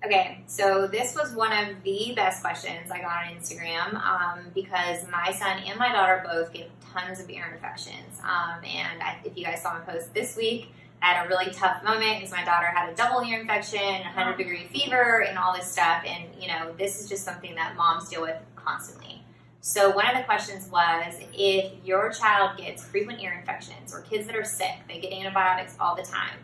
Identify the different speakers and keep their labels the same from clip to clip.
Speaker 1: Okay, so this was one of the best questions I got on Instagram because my son and my daughter both get tons of ear infections. If you guys saw my post this week, I had a really tough moment because my daughter had a double ear infection, 100-degree fever, and all this stuff. And, this is just something that moms deal with constantly. So one of the questions was, if your child gets frequent ear infections or kids that are sick, they get antibiotics all the time,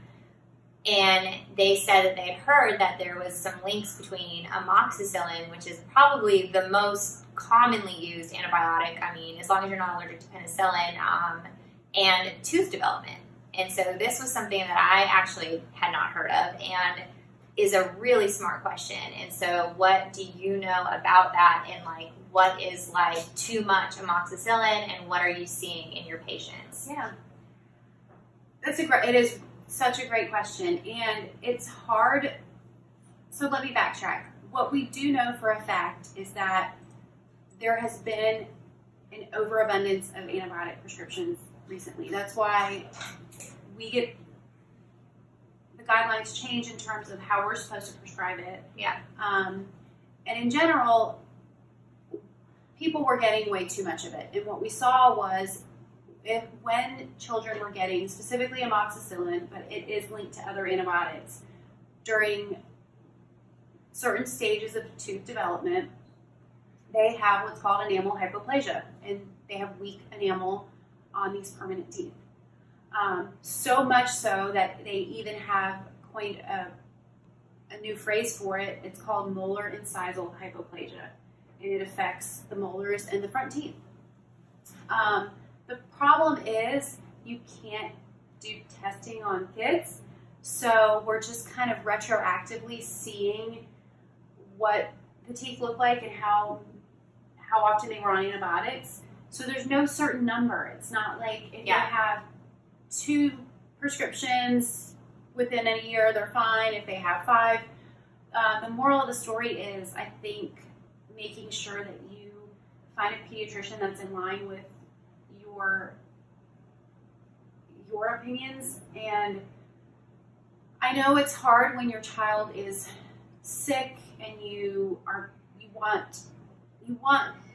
Speaker 1: and they said that they had heard that there was some links between amoxicillin, which is probably the most commonly used antibiotic, as long as you're not allergic to penicillin, and tooth development. And so this was something that I actually had not heard of and is a really smart question. And so what do you know about that, and what is too much amoxicillin, and what are you seeing in your patients?
Speaker 2: Yeah. It is such a great question, and it's hard. So let me backtrack. What we do know for a fact is that there has been an overabundance of antibiotic prescriptions recently. That's why the guidelines change in terms of how we're supposed to prescribe it.
Speaker 1: Yeah.
Speaker 2: And in general, people were getting way too much of it. And what we saw was when children were getting specifically amoxicillin, but it is linked to other antibiotics, during certain stages of tooth development, they have what's called enamel hypoplasia, and they have weak enamel on these permanent teeth. So much so that they even have coined a new phrase for it. It's called molar incisal hypoplasia, and it affects the molars and the front teeth. The problem is you can't do testing on kids, so we're just kind of retroactively seeing what the teeth look like and how often they were on antibiotics. So there's no certain number. It's not like if you have 2 prescriptions within a year, they're fine. If they have 5, the moral of the story is, I think, making sure that you find a pediatrician that's in line with your opinions. And I know it's hard when your child is sick and you want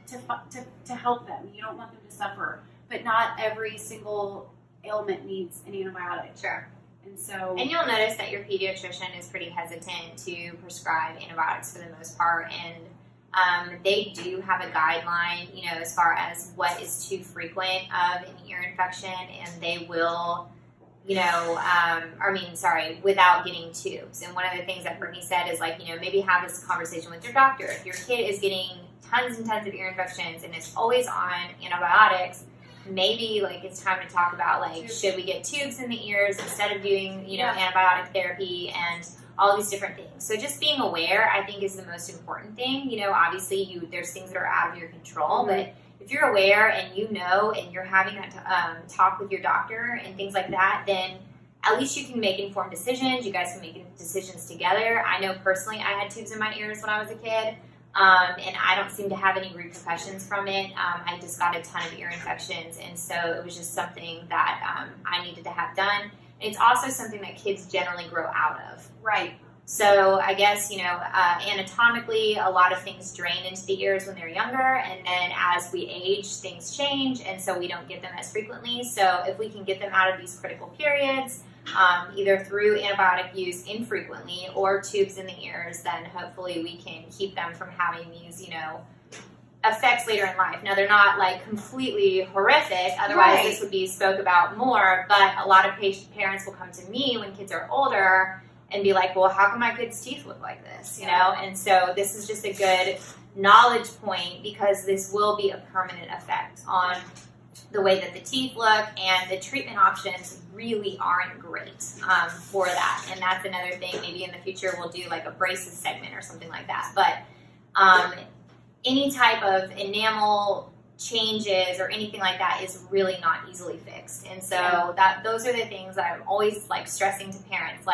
Speaker 2: to help them. You don't want them to suffer, but not every single ailment needs an antibiotic.
Speaker 1: Sure.
Speaker 2: And
Speaker 1: you'll notice that your pediatrician is pretty hesitant to prescribe antibiotics for the most part, and they do have a guideline, as far as what is too frequent of an ear infection, and they will, without getting tubes. And one of the things that Brittany said is maybe have this conversation with your doctor. If your kid is getting tons and tons of ear infections and is always on antibiotics, maybe it's time to talk about should we get tubes in the ears instead of doing antibiotic therapy and all these different things. So just being aware, I think, is the most important thing. Obviously there's things that are out of your control, but if you're aware and and you're having that talk with your doctor and things like that, then at least you can make informed decisions. You guys can make decisions together. I know personally I had tubes in my ears when I was a kid. And I don't seem to have any repercussions from it. I just got a ton of ear infections, and so it was just something that I needed to have done. And it's also something that kids generally grow out of.
Speaker 2: Right.
Speaker 1: So I guess, anatomically, a lot of things drain into the ears when they're younger, and then as we age, things change, and so we don't get them as frequently. So if we can get them out of these critical periods, either through antibiotic use infrequently or tubes in the ears, then hopefully we can keep them from having these, effects later in life. Now, they're not completely horrific, otherwise this would be spoke about more, but a lot of parents will come to me when kids are older and be like, well, how come my kid's teeth look like this, And so this is just a good knowledge point, because this will be a permanent effect on the way that the teeth look, and the treatment options really aren't great for that. And that's another thing. Maybe in the future we'll do a braces segment or something like that. But any type of enamel changes or anything like that is really not easily fixed. And so those are the things that I'm always stressing to parents,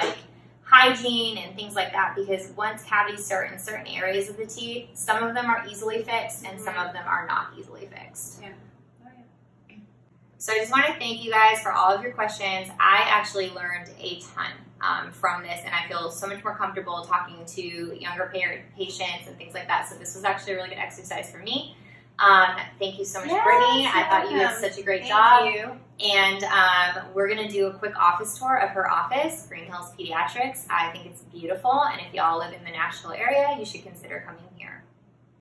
Speaker 1: hygiene and things like that, because once cavities start in certain areas of the teeth, some of them are easily fixed and some of them are not easily fixed.
Speaker 2: Yeah.
Speaker 1: So I just want to thank you guys for all of your questions. I actually learned a ton. from this, and I feel so much more comfortable talking to younger patients and things like that. So this was actually a really good exercise for me. Thank you so much,
Speaker 2: Yes,
Speaker 1: Brittany. I thought you did
Speaker 2: welcome.
Speaker 1: such a great
Speaker 2: Thank
Speaker 1: job.
Speaker 2: you.
Speaker 1: And we're going to do a quick office tour of her office, Green Hills Pediatrics. I think it's beautiful, and if y'all live in the Nashville area, you should consider coming here.